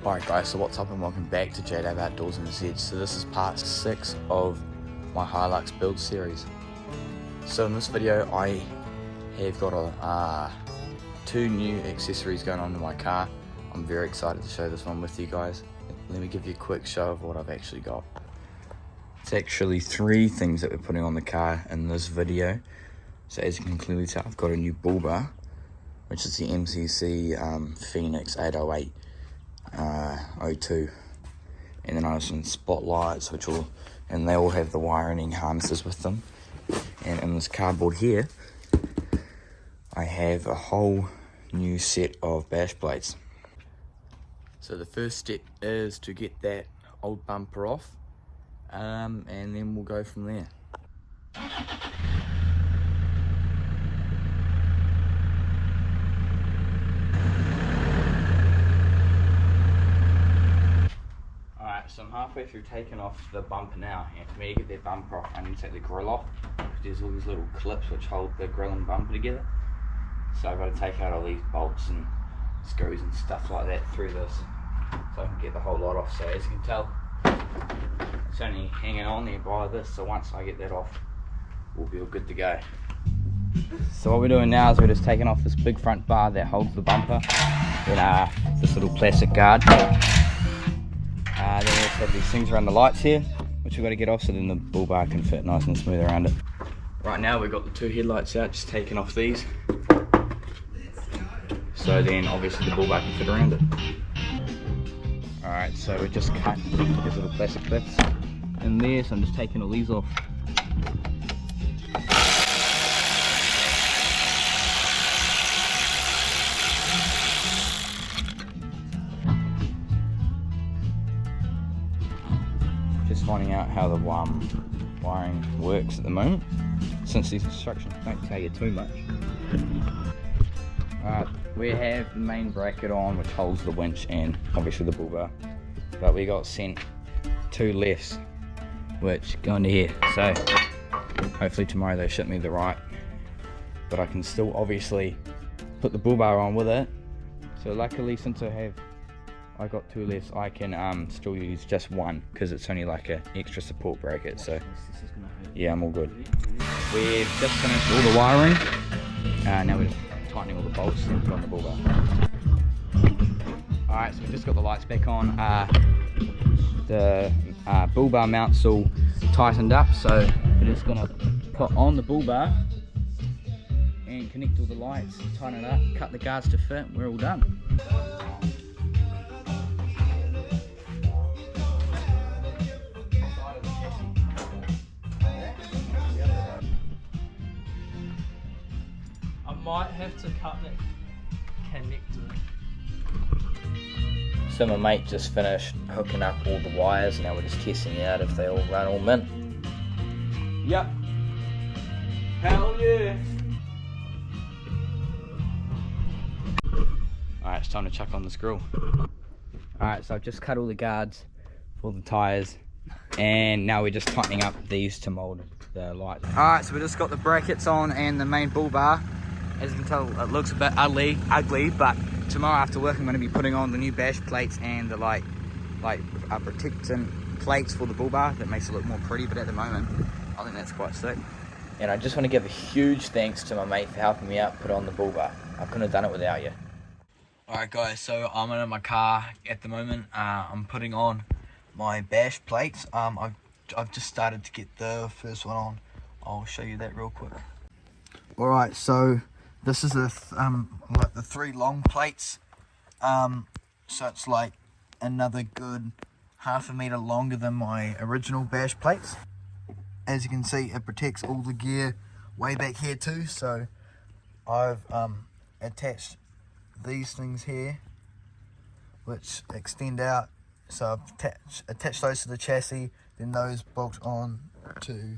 Alright guys, so what's up and welcome back to Jdub OutdoorsNZ. So this is part 6 of my Hilux build series. So in this video I have got 2 new accessories going on to my car. I'm very excited to share this one with you guys. Let me give you a quick show of what I've actually got. It's actually 3 things that we're putting on the car in this video. So as you can clearly tell, I've got a new bullbar, which is the MCC Phoenix 808 02, and then I have some spotlights and they all have the wiring harnesses with them. And in this cardboard here I have a whole new set of bash plates. So the first step is to get that old bumper off, and then we'll go from there. So I'm halfway through taking off the bumper now, and for me to get that bumper off I need to take the grill off, because there's all these little clips which hold the grill and bumper together. So I've got to take out all these bolts and screws and stuff like that through this, so I can get the whole lot off. So as you can tell, it's only hanging on there by this, so once I get that off we'll be all good to go. So what we're doing now is we're just taking off this big front bar that holds the bumper, and this little plastic guard. Then we also have these things around the lights here, which we've got to get off so then the bull bar can fit nice and smooth around it. Right now we've got the 2 headlights out, just taking off these, so then obviously the bull bar can fit around it. Alright, so we just cut these little plastic clips in there, so I'm just taking all these off. Just finding out how the wiring works at the moment, since these instructions don't tell you too much. Alright, we have the main bracket on, which holds the winch and obviously the bull bar, but we got sent 2 lefts which go into here, so hopefully tomorrow they ship me the right, but I can still obviously put the bull bar on with it. So luckily, since I got 2 lefts, I can still use just one, because it's only like an extra support bracket. So yeah, I'm all good. We've just finished all the wiring, now we're just tightening all the bolts and put on the bull bar. Alright, so we've just got the lights back on. The bull bar mount's all tightened up, so we're just going to put on the bull bar and connect all the lights, tighten it up, cut the guards to fit, we're all done. Might have to cut that connector. So my mate just finished hooking up all the wires, and now we're just testing out if they all run all mint. Yep. Hell yeah. Alright, it's time to chuck on the screw. Alright, so I've just cut all the guards for the tyres, and now we're just tightening up these to mould the lights. Alright, so we just got the brackets on and the main bull bar. As you can tell, it looks a bit ugly, but tomorrow after work I'm going to be putting on the new bash plates and the protecting plates for the bull bar. That makes it look more pretty, but at the moment I think that's quite sick. And I just want to give a huge thanks to my mate for helping me out put on the bull bar. I couldn't have done it without you. Alright guys, so I'm in my car at the moment. I'm putting on my bash plates. I've just started to get the first one on. I'll show you that real quick. Alright, so this is like the 3 long plates, so it's like another good half a meter longer than my original bash plates. As you can see, it protects all the gear way back here too, so I've attached these things here which extend out, so I've attached those to the chassis, then those bolt on to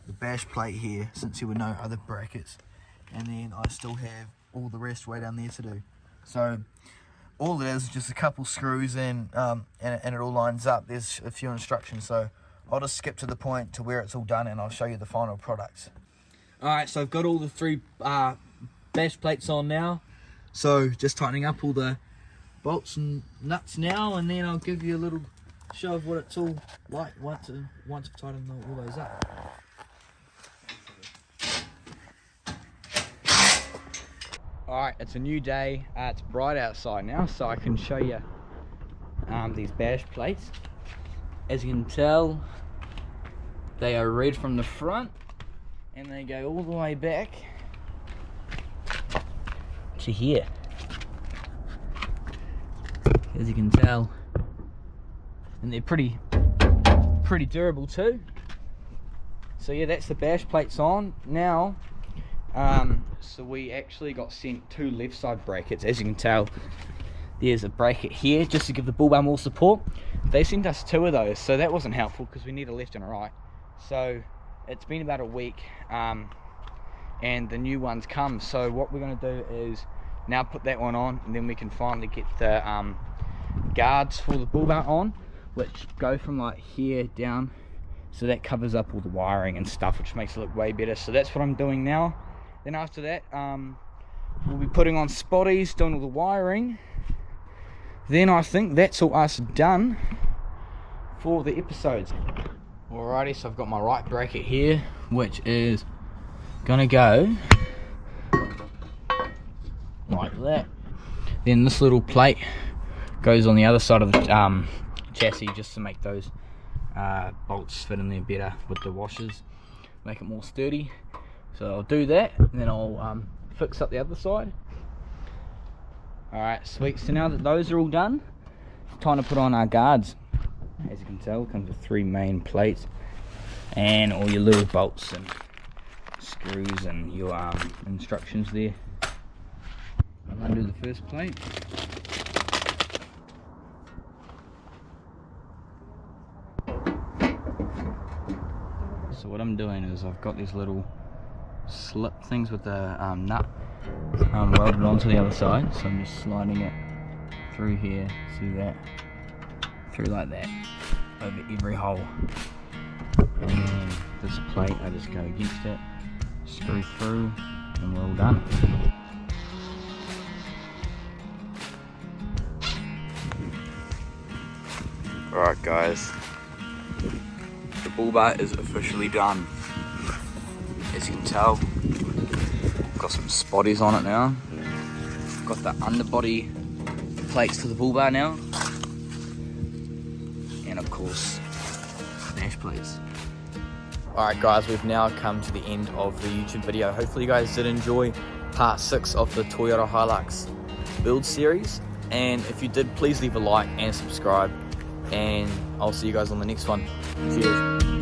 the bash plate here, since there were no other brackets. And then I still have all the rest way down there to do. So all it is just a couple screws and it all lines up. There's a few instructions, so I'll just skip to the point to where it's all done and I'll show you the final products. Alright, so I've got all the 3 bash plates on now. So just tightening up all the bolts and nuts now, and then I'll give you a little show of what it's all like once I've tightened all those up. Alright, it's a new day. It's bright outside now, so I can show you these bash plates. As you can tell, they are red from the front and they go all the way back to here. As you can tell, and they're pretty durable too. So yeah, that's the bash plates on now. So we actually got sent 2 left side brackets. As you can tell, there's a bracket here just to give the bull bar more support. They sent us 2 of those, so that wasn't helpful because we need a left and a right. So it's been about a week, and the new one's come. So what we're going to do is now put that one on, and then we can finally get the guards for the bull bar on, which go from like here down. So that covers up all the wiring and stuff, which makes it look way better. So that's what I'm doing now. Then after that, we'll be putting on spotties, doing all the wiring. Then I think that's all us done for the episodes. Alrighty, so I've got my right bracket here, which is gonna go like that. Then this little plate goes on the other side of the chassis, just to make those bolts fit in there better with the washers, make it more sturdy. So I'll do that, and then I'll fix up the other side. Alright, sweet. So now that those are all done, it's time to put on our guards. As you can tell, it comes with 3 main plates and all your little bolts and screws and your instructions there. I'm going to do the first plate. So what I'm doing is I've got these little slip things with the nut welded onto the other side, so I'm just sliding it through here, see that, through like that, over every hole, and then this plate I just go against it, screw through, and we're all done. Alright guys, the bull bar is officially done. As you can tell, got some spotties on it now. Got the underbody plates to the bull bar now. And of course, dash plates. Alright guys, we've now come to the end of the YouTube video. Hopefully you guys did enjoy part 6 of the Toyota Hilux build series. And if you did, please leave a like and subscribe. And I'll see you guys on the next one. Cheers.